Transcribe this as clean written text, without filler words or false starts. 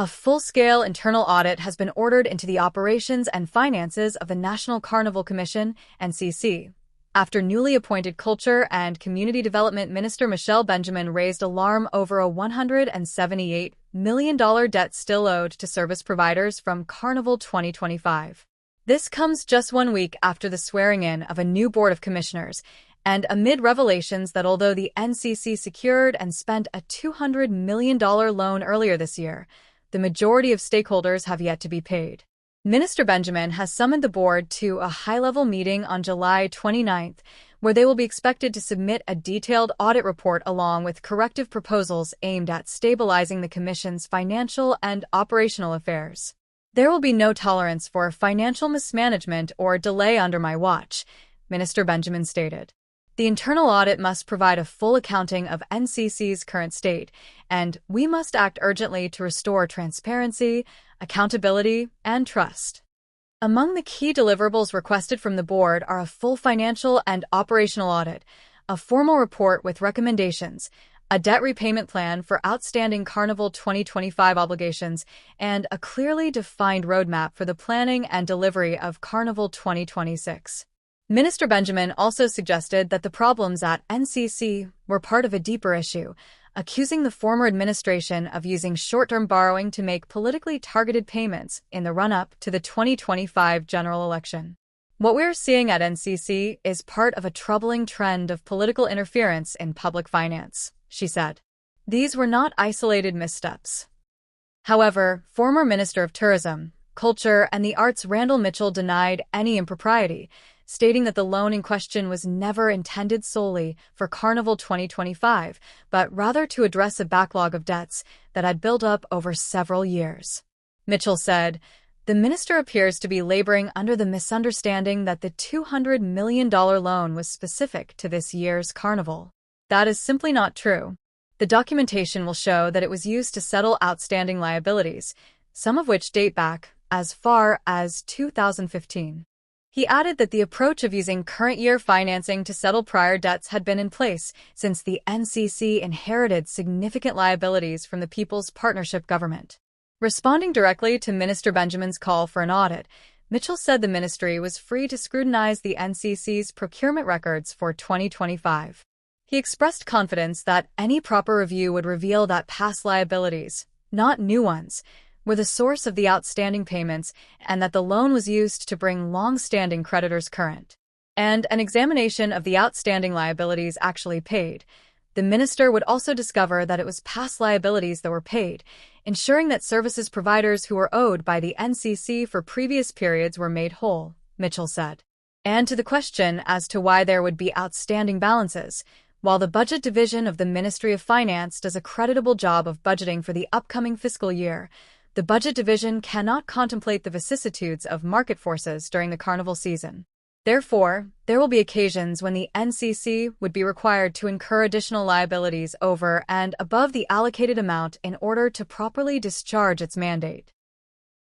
A full-scale internal audit has been ordered into the operations and finances of the National Carnival Commission, NCC, after newly appointed Culture and Community Development Minister Michelle Benjamin raised alarm over a $178 million debt still owed to service providers from Carnival 2025. This comes just 1 week after the swearing-in of a new board of commissioners, and amid revelations that although the NCC secured and spent a $200 million loan earlier this year, the majority of stakeholders have yet to be paid. Minister Benjamin has summoned the board to a high-level meeting on July 29th, where they will be expected to submit a detailed audit report along with corrective proposals aimed at stabilizing the Commission's financial and operational affairs. There will be no tolerance for financial mismanagement or delay under my watch, Minister Benjamin stated. The internal audit must provide a full accounting of NCC's current state, and we must act urgently to restore transparency, accountability, and trust. Among the key deliverables requested from the board are a full financial and operational audit, a formal report with recommendations, a debt repayment plan for outstanding Carnival 2025 obligations, and a clearly defined roadmap for the planning and delivery of Carnival 2026. Minister Benjamin also suggested that the problems at NCC were part of a deeper issue, accusing the former administration of using short-term borrowing to make politically targeted payments in the run-up to the 2025 general election. What we're seeing at NCC is part of a troubling trend of political interference in public finance, she said. These were not isolated missteps. However, former Minister of Tourism, Culture, and the Arts Randall Mitchell denied any impropriety, stating that the loan in question was never intended solely for Carnival 2025, but rather to address a backlog of debts that had built up over several years. Mitchell said, "The minister appears to be laboring under the misunderstanding that the $200 million loan was specific to this year's Carnival. That is simply not true. The documentation will show that it was used to settle outstanding liabilities, some of which date back as far as 2015. He added that the approach of using current year financing to settle prior debts had been in place since the NCC inherited significant liabilities from the People's Partnership government. Responding directly to Minister Benjamin's call for an audit, Mitchell said the ministry was free to scrutinize the NCC's procurement records for 2025. He expressed confidence that any proper review would reveal that past liabilities, not new ones, were the source of the outstanding payments and that the loan was used to bring long-standing creditors current. And an examination of the outstanding liabilities actually paid. The minister would also discover that it was past liabilities that were paid, ensuring that services providers who were owed by the NCC for previous periods were made whole, Mitchell said. And to the question as to why there would be outstanding balances, while the Budget Division of the Ministry of Finance does a creditable job of budgeting for the upcoming fiscal year, the Budget Division cannot contemplate the vicissitudes of market forces during the Carnival season. Therefore, there will be occasions when the NCC would be required to incur additional liabilities over and above the allocated amount in order to properly discharge its mandate.